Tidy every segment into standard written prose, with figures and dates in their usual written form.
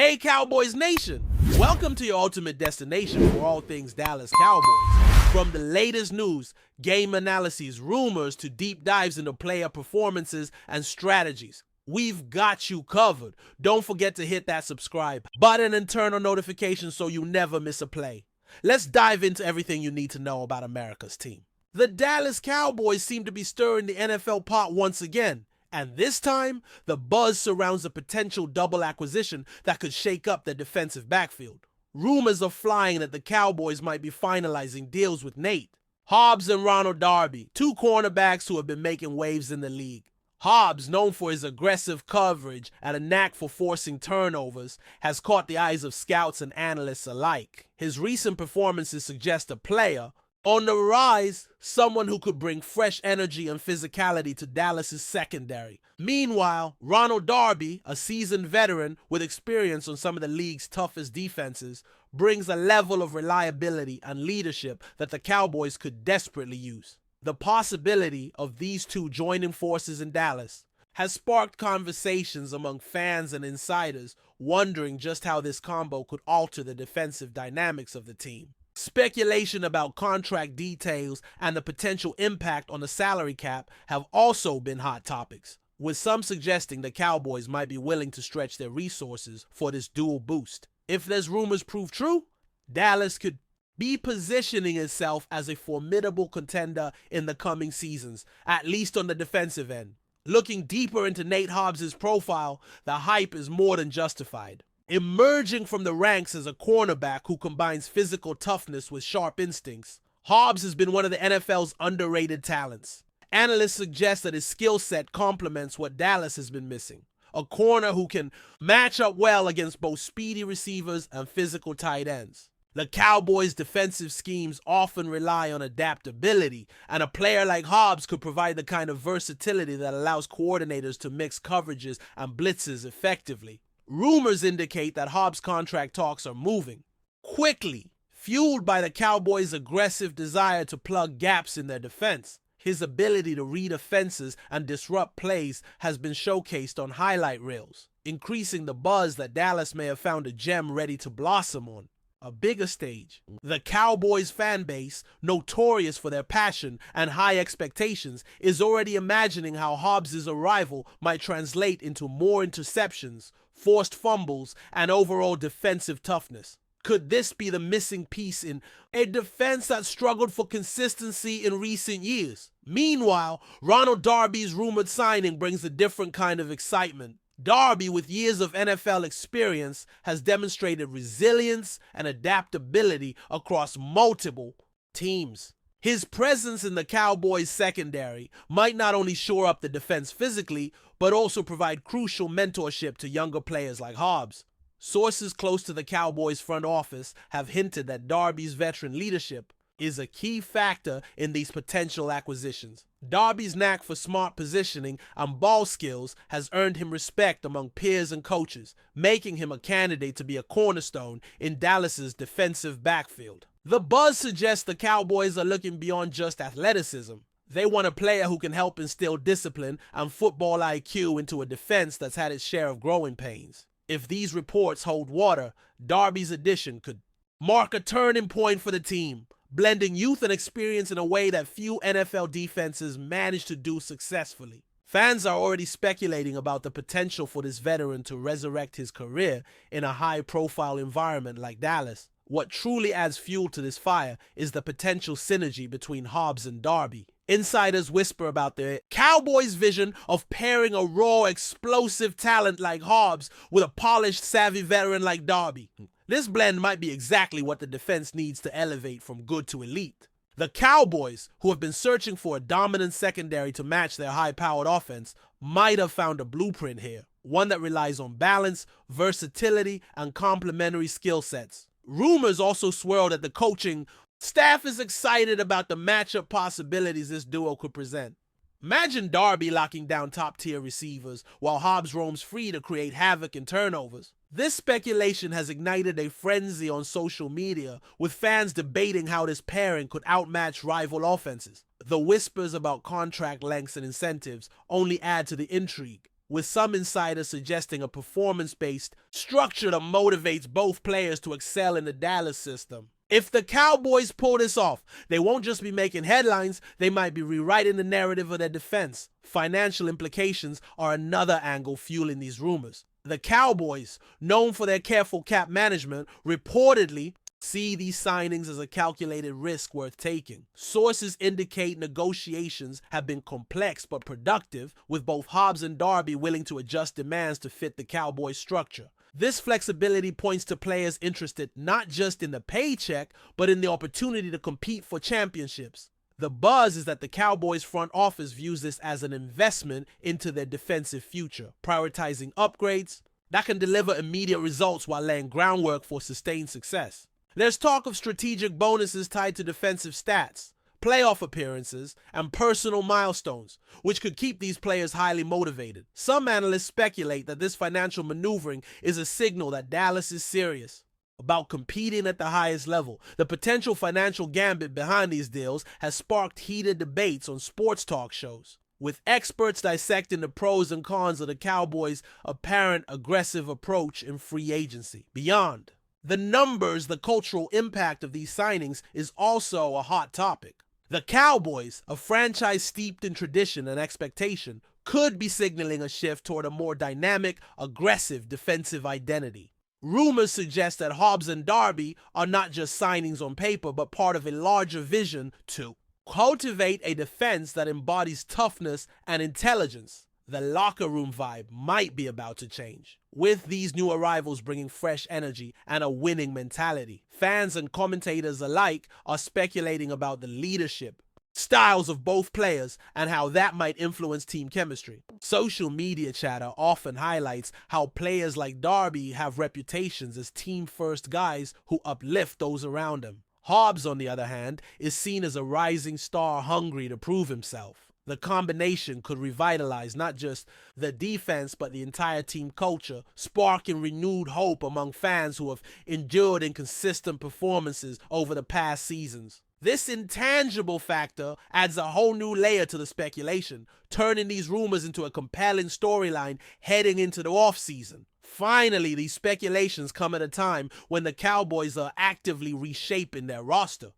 Hey Cowboys Nation! Welcome to your ultimate destination for all things Dallas Cowboys. From the latest news, game analyses, rumors, to deep dives into player performances and strategies, we've got you covered. Don't forget to hit that subscribe button and turn on notifications so you never miss a play. Let's dive into everything you need to know about America's team. The Dallas Cowboys seem to be stirring the NFL pot once again. And this time, the buzz surrounds a potential double acquisition that could shake up the defensive backfield. Rumors are flying that the Cowboys might be finalizing deals with Nate, HOBBS, and Ronald Darby, two cornerbacks who have been making waves in the league. HOBBS, known for his aggressive coverage and a knack for forcing turnovers, has caught the eyes of scouts and analysts alike. His recent performances suggest a player on the rise, someone who could bring fresh energy and physicality to Dallas's secondary. Meanwhile, Ronald Darby, a seasoned veteran with experience on some of the league's toughest defenses, brings a level of reliability and leadership that the Cowboys could desperately use. The possibility of these two joining forces in Dallas has sparked conversations among fans and insiders wondering just how this combo could alter the defensive dynamics of the team. Speculation about contract details and the potential impact on the salary cap have also been hot topics, with some suggesting the Cowboys might be willing to stretch their resources for this dual boost. If those rumors prove true, Dallas could be positioning itself as a formidable contender in the coming seasons, at least on the defensive end. Looking deeper into Nate HOBBS' profile, the hype is more than justified. Emerging from the ranks as a cornerback who combines physical toughness with sharp instincts, HOBBS has been one of the NFL's underrated talents. Analysts suggest that his skill set complements what Dallas has been missing, a corner who can match up well against both speedy receivers and physical tight ends. The Cowboys' defensive schemes often rely on adaptability, and a player like HOBBS could provide the kind of versatility that allows coordinators to mix coverages and blitzes effectively. Rumors indicate that HOBBS' contract talks are moving quickly, fueled by the Cowboys' aggressive desire to plug gaps in their defense. His ability to read offenses and disrupt plays has been showcased on highlight reels, increasing the buzz that Dallas may have found a gem ready to blossom on a bigger stage. The Cowboys fan base, notorious for their passion and high expectations, is already imagining how HOBBS' arrival might translate into more interceptions, forced fumbles, and overall defensive toughness. Could this be the missing piece in a defense that struggled for consistency in recent years? Meanwhile, Ronald Darby's rumored signing brings a different kind of excitement. Darby, with years of NFL experience, has demonstrated resilience and adaptability across multiple teams. His presence in the Cowboys' secondary might not only shore up the defense physically, but also provide crucial mentorship to younger players like HOBBS. Sources close to the Cowboys' front office have hinted that Darby's veteran leadership is a key factor in these potential acquisitions. Darby's knack for smart positioning and ball skills has earned him respect among peers and coaches, making him a candidate to be a cornerstone in Dallas's defensive backfield. The buzz suggests the Cowboys are looking beyond just athleticism. They want a player who can help instill discipline and football IQ into a defense that's had its share of growing pains. If these reports hold water, Darby's addition could mark a turning point for the team, blending youth and experience in a way that few NFL defenses manage to do successfully. Fans are already speculating about the potential for this veteran to resurrect his career in a high-profile environment like Dallas. What truly adds fuel to this fire is the potential synergy between HOBBS and Darby. Insiders whisper about the Cowboys' vision of pairing a raw, explosive talent like HOBBS with a polished, savvy veteran like Darby. This blend might be exactly what the defense needs to elevate from good to elite. The Cowboys, who have been searching for a dominant secondary to match their high-powered offense, might have found a blueprint here, one that relies on balance, versatility, and complementary skill sets. Rumors also swirl that the coaching staff is excited about the matchup possibilities this duo could present. Imagine Darby locking down top-tier receivers while HOBBS roams free to create havoc and turnovers. This speculation has ignited a frenzy on social media, with fans debating how this pairing could outmatch rival offenses. The whispers about contract lengths and incentives only add to the intrigue. with some insiders suggesting a performance-based structure that motivates both players to excel in the Dallas system. If the Cowboys pull this off, they won't just be making headlines, they might be rewriting the narrative of their defense. Financial implications are another angle fueling these rumors. The Cowboys, known for their careful cap management, reportedly see these signings as a calculated risk worth taking. Sources indicate negotiations have been complex but productive, with both HOBBS and Darby willing to adjust demands to fit the Cowboys structure. This flexibility points to players interested not just in the paycheck, but in the opportunity to compete for championships. The buzz is that the Cowboys front office views this as an investment into their defensive future, prioritizing upgrades that can deliver immediate results while laying groundwork for sustained success. There's talk of strategic bonuses tied to defensive stats, playoff appearances, and personal milestones, which could keep these players highly motivated. Some analysts speculate that this financial maneuvering is a signal that Dallas is serious about competing at the highest level. The potential financial gambit behind these deals has sparked heated debates on sports talk shows, with experts dissecting the pros and cons of the Cowboys' apparent aggressive approach in free agency. Beyond the numbers, the cultural impact of these signings is also a hot topic. The Cowboys, a franchise steeped in tradition and expectation, could be signaling a shift toward a more dynamic, aggressive defensive identity. Rumors suggest that HOBBS and Darby are not just signings on paper, but part of a larger vision to cultivate a defense that embodies toughness and intelligence. The locker room vibe might be about to change, with these new arrivals bringing fresh energy and a winning mentality. Fans and commentators alike are speculating about the leadership styles of both players and how that might influence team chemistry. Social media chatter often highlights how players like Darby have reputations as team-first guys who uplift those around him. HOBBS, on the other hand, is seen as a rising star hungry to prove himself. The combination could revitalize not just the defense, but the entire team culture, sparking renewed hope among fans who have endured inconsistent performances over the past seasons. This intangible factor adds a whole new layer to the speculation, turning these rumors into a compelling storyline heading into the offseason. Finally, these speculations come at a time when the Cowboys are actively reshaping their roster.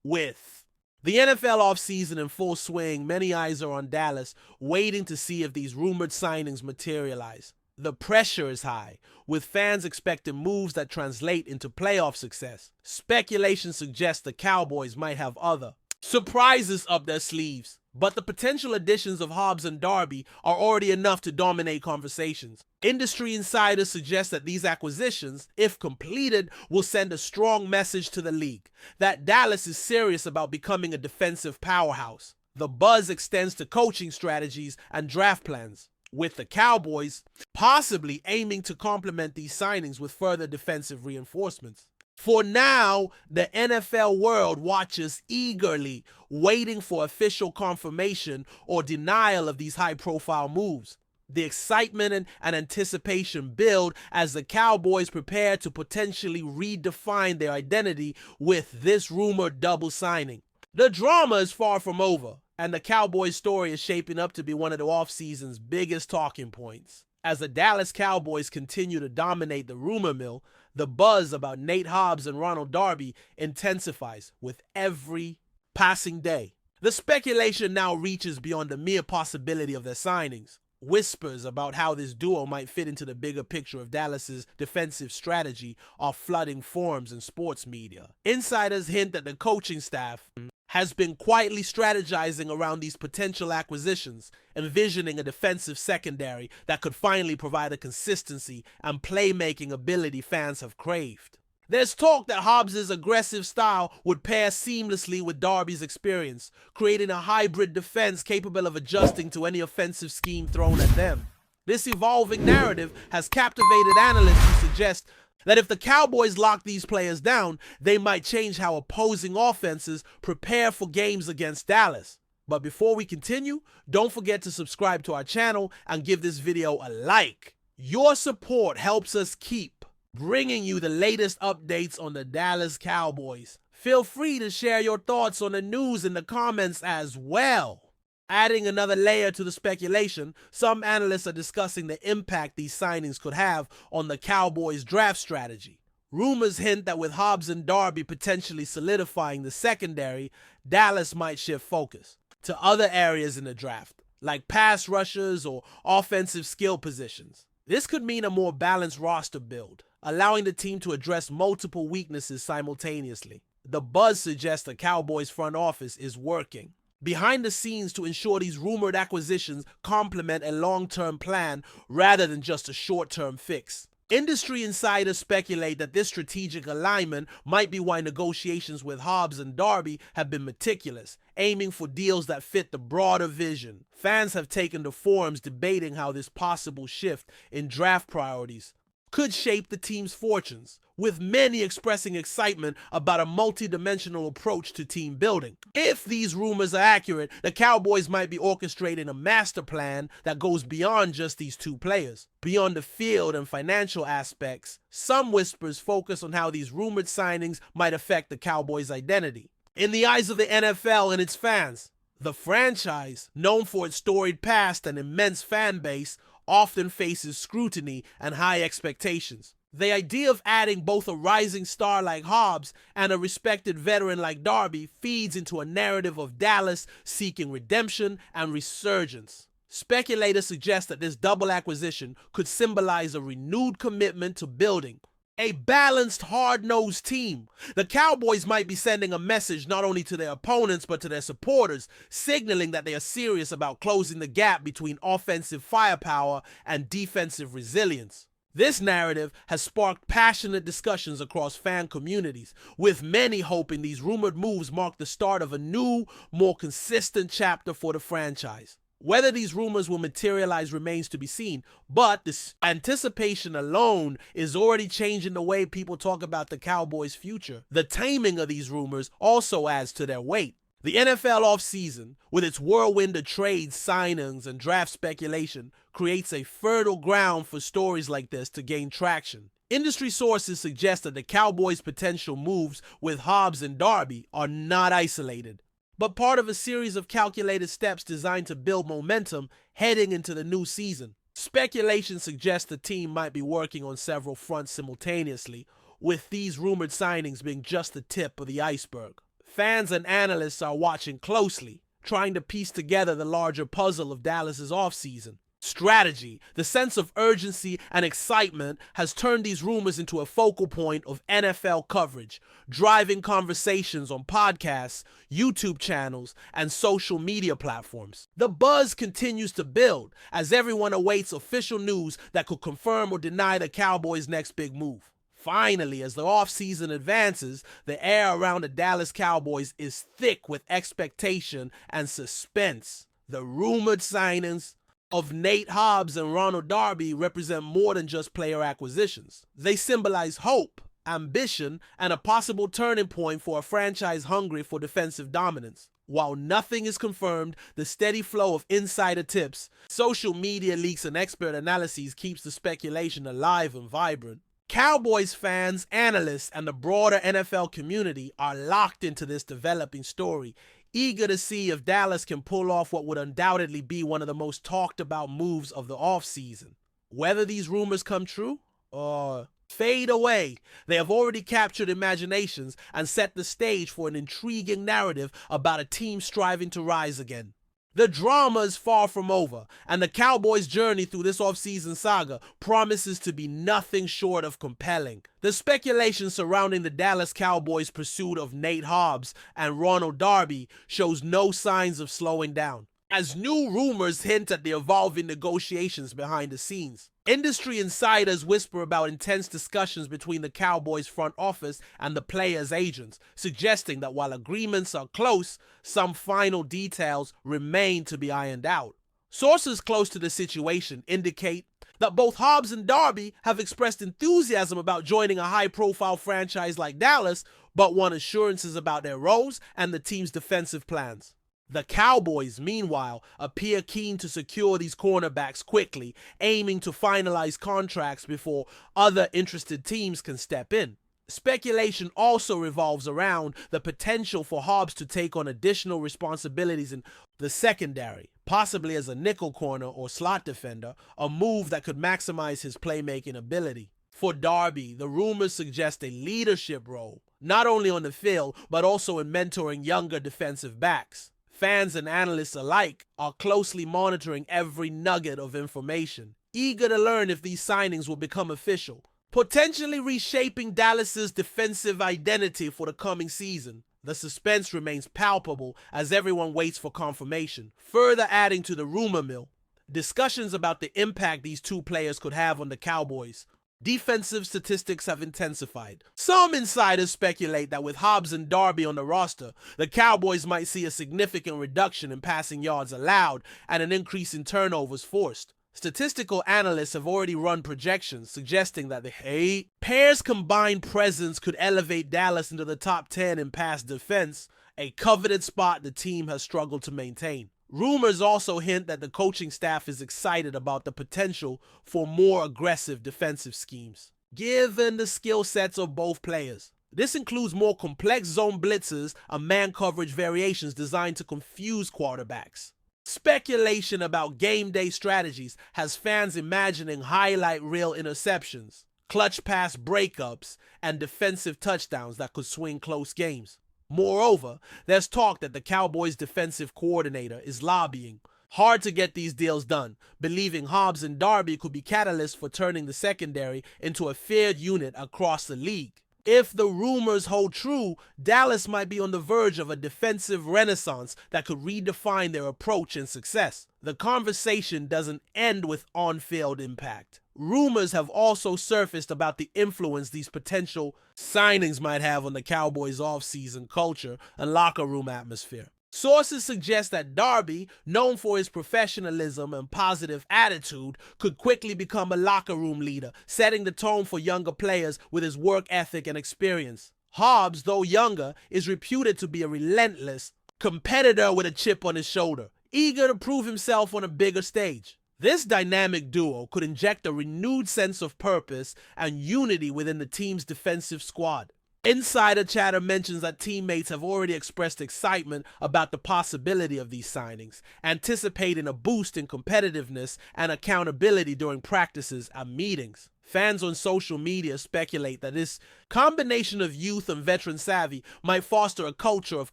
With the NFL offseason in full swing, many eyes are on Dallas, waiting to see if these rumored signings materialize. The pressure is high, with fans expecting moves that translate into playoff success. Speculation suggests the Cowboys might have other surprises up their sleeves, but the potential additions of HOBBS and Darby are already enough to dominate conversations. Industry insiders suggest that these acquisitions, if completed, will send a strong message to the league that Dallas is serious about becoming a defensive powerhouse. The buzz extends to coaching strategies and draft plans, with the Cowboys possibly aiming to complement these signings with further defensive reinforcements. For now, the NFL world watches eagerly, waiting for official confirmation or denial of these high-profile moves. The excitement and anticipation build as the Cowboys prepare to potentially redefine their identity with this rumored double signing. The drama is far from over, and the Cowboys story is shaping up to be one of the offseason's biggest talking points. As the Dallas Cowboys continue to dominate the rumor mill, the buzz about Nate HOBBS and Ronald Darby intensifies with every passing day. The speculation now reaches beyond the mere possibility of their signings. Whispers about how this duo might fit into the bigger picture of Dallas's defensive strategy are flooding forums and sports media. Insiders hint that the coaching staff has been quietly strategizing around these potential acquisitions, envisioning a defensive secondary that could finally provide a consistency and playmaking ability fans have craved. There's talk that HOBBS' aggressive style would pair seamlessly with Darby's experience, creating a hybrid defense capable of adjusting to any offensive scheme thrown at them. This evolving narrative has captivated analysts who suggest that if the Cowboys lock these players down, they might change how opposing offenses prepare for games against Dallas. But before we continue, don't forget to subscribe to our channel and give this video a like. Your support helps us keep bringing you the latest updates on the Dallas Cowboys. Feel free to share your thoughts on the news in the comments as well. Adding another layer to the speculation, some analysts are discussing the impact these signings could have on the Cowboys' draft strategy. Rumors hint that with HOBBS and Darby potentially solidifying the secondary, Dallas might shift focus to other areas in the draft, like pass rushers or offensive skill positions. This could mean a more balanced roster build, allowing the team to address multiple weaknesses simultaneously. The buzz suggests the Cowboys front office is working behind the scenes to ensure these rumored acquisitions complement a long-term plan rather than just a short-term fix. Industry insiders speculate that this strategic alignment might be why negotiations with HOBBS and Darby have been meticulous, aiming for deals that fit the broader vision. Fans have taken to forums debating how this possible shift in draft priorities could shape the team's fortunes, with many expressing excitement about a multi-dimensional approach to team building. If these rumors are accurate, the Cowboys might be orchestrating a master plan that goes beyond just these two players. Beyond the field and financial aspects, some whispers focus on how these rumored signings might affect the Cowboys' identity. In the eyes of the NFL and its fans, the franchise, known for its storied past and immense fan base, often faces scrutiny and high expectations. The idea of adding both a rising star like HOBBS and a respected veteran like Darby feeds into a narrative of Dallas seeking redemption and resurgence. Speculators suggest that this double acquisition could symbolize a renewed commitment to building a balanced, hard-nosed team. The Cowboys might be sending a message not only to their opponents but to their supporters, signaling that they are serious about closing the gap between offensive firepower and defensive resilience. This narrative has sparked passionate discussions across fan communities, with many hoping these rumored moves mark the start of a new, more consistent chapter for the franchise. Whether these rumors will materialize remains to be seen, but this anticipation alone is already changing the way people talk about the Cowboys' future. The timing of these rumors also adds to their weight. The NFL offseason, with its whirlwind of trades, signings, and draft speculation, creates a fertile ground for stories like this to gain traction. Industry sources suggest that the Cowboys' potential moves with HOBBS and Darby are not isolated, but part of a series of calculated steps designed to build momentum heading into the new season. Speculation suggests the team might be working on several fronts simultaneously, with these rumored signings being just the tip of the iceberg. Fans and analysts are watching closely, trying to piece together the larger puzzle of Dallas's offseason. Strategy, the sense of urgency and excitement has turned these rumors into a focal point of NFL coverage, driving conversations on podcasts, YouTube channels, and social media platforms. The buzz continues to build as everyone awaits official news that could confirm or deny the Cowboys' next big move. Finally, as the offseason advances, the air around the Dallas Cowboys is thick with expectation and suspense. The rumored signings of Nate HOBBS and Ronald Darby represent more than just player acquisitions. They symbolize hope, ambition, and a possible turning point for a franchise hungry for defensive dominance. While nothing is confirmed, the steady flow of insider tips, social media leaks, and expert analyses keeps the speculation alive and vibrant. Cowboys fans, analysts, and the broader NFL community are locked into this developing story, eager to see if Dallas can pull off what would undoubtedly be one of the most talked about moves of the offseason. Whether these rumors come true or fade away, they have already captured imaginations and set the stage for an intriguing narrative about a team striving to rise again. The drama is far from over, and the Cowboys' journey through this offseason saga promises to be nothing short of compelling. The speculation surrounding the Dallas Cowboys' pursuit of Nate HOBBS and Ronald Darby shows no signs of slowing down, as new rumors hint at the evolving negotiations behind the scenes. Industry insiders whisper about intense discussions between the Cowboys front office and the players' agents, suggesting that while agreements are close, some final details remain to be ironed out. Sources close to the situation indicate that both HOBBS and Darby have expressed enthusiasm about joining a high-profile franchise like Dallas, but want assurances about their roles and the team's defensive plans. The Cowboys, meanwhile, appear keen to secure these cornerbacks quickly, aiming to finalize contracts before other interested teams can step in. Speculation also revolves around the potential for HOBBS to take on additional responsibilities in the secondary, possibly as a nickel corner or slot defender, a move that could maximize his playmaking ability. For Darby, the rumors suggest a leadership role, not only on the field, but also in mentoring younger defensive backs. Fans and analysts alike are closely monitoring every nugget of information, eager to learn if these signings will become official, potentially reshaping Dallas's defensive identity for the coming season. The suspense remains palpable as everyone waits for confirmation, further adding to the rumor mill. Discussions about the impact these two players could have on the Cowboys. Defensive statistics have intensified. Some insiders speculate that with HOBBS and Darby on the roster, the Cowboys might see a significant reduction in passing yards allowed and an increase in turnovers forced. Statistical analysts have already run projections suggesting that the pair's combined presence could elevate Dallas into the top 10 in pass defense, a coveted spot the team has struggled to maintain. Rumors also hint that the coaching staff is excited about the potential for more aggressive defensive schemes, given the skill sets of both players. This includes more complex zone blitzes and man coverage variations designed to confuse quarterbacks. Speculation about game day strategies has fans imagining highlight reel interceptions, clutch pass breakups, and defensive touchdowns that could swing close games. Moreover, there's talk that the Cowboys' defensive coordinator is lobbying hard to get these deals done, believing HOBBS and Darby could be catalysts for turning the secondary into a feared unit across the league. If the rumors hold true, Dallas might be on the verge of a defensive renaissance that could redefine their approach and success. The conversation doesn't end with on-field impact. Rumors have also surfaced about the influence these potential signings might have on the Cowboys' off-season culture and locker room atmosphere. Sources suggest that Darby, known for his professionalism and positive attitude, could quickly become a locker room leader, setting the tone for younger players with his work ethic and experience. HOBBS, though younger, is reputed to be a relentless competitor with a chip on his shoulder, eager to prove himself on a bigger stage. This dynamic duo could inject a renewed sense of purpose and unity within the team's defensive squad. Insider chatter mentions that teammates have already expressed excitement about the possibility of these signings, anticipating a boost in competitiveness and accountability during practices and meetings. Fans on social media speculate that this combination of youth and veteran savvy might foster a culture of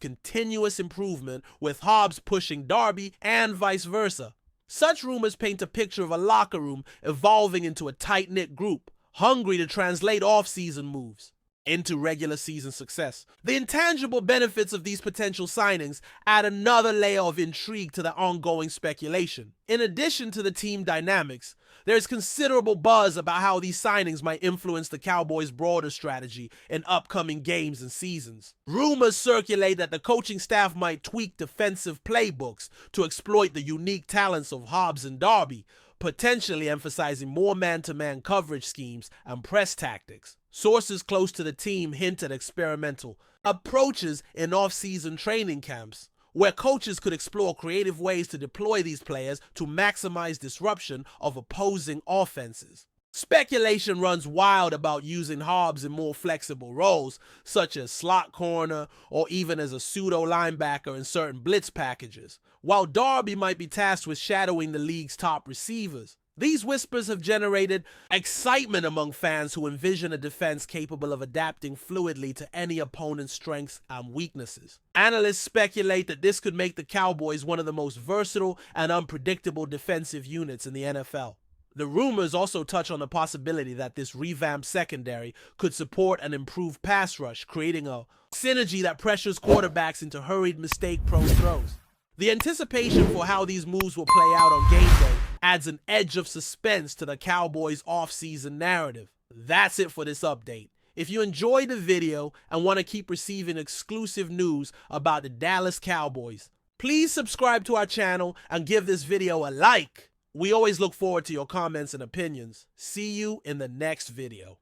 continuous improvement, with HOBBS pushing Darby and vice versa. Such rumors paint a picture of a locker room evolving into a tight-knit group, hungry to translate off-season moves into regular season success. The intangible benefits of these potential signings add another layer of intrigue to the ongoing speculation. In addition to the team dynamics, there's considerable buzz about how these signings might influence the Cowboys' broader strategy in upcoming games and seasons. Rumors circulate that the coaching staff might tweak defensive playbooks to exploit the unique talents of HOBBS and Darby, potentially emphasizing more man-to-man coverage schemes and press tactics. Sources close to the team hint at experimental approaches in off-season training camps, where coaches could explore creative ways to deploy these players to maximize disruption of opposing offenses. Speculation runs wild about using HOBBS in more flexible roles, such as slot corner or even as a pseudo linebacker in certain blitz packages, while Darby might be tasked with shadowing the league's top receivers. These whispers have generated excitement among fans who envision a defense capable of adapting fluidly to any opponent's strengths and weaknesses. Analysts speculate that this could make the Cowboys one of the most versatile and unpredictable defensive units in the NFL. The rumors also touch on the possibility that this revamped secondary could support an improved pass rush, creating a synergy that pressures quarterbacks into hurried, mistake-prone throws. The anticipation for how these moves will play out on game day adds an edge of suspense to the Cowboys' off-season narrative. That's it for this update. If you enjoyed the video and want to keep receiving exclusive news about the Dallas Cowboys, please subscribe to our channel and give this video a like. We always look forward to your comments and opinions. See you in the next video.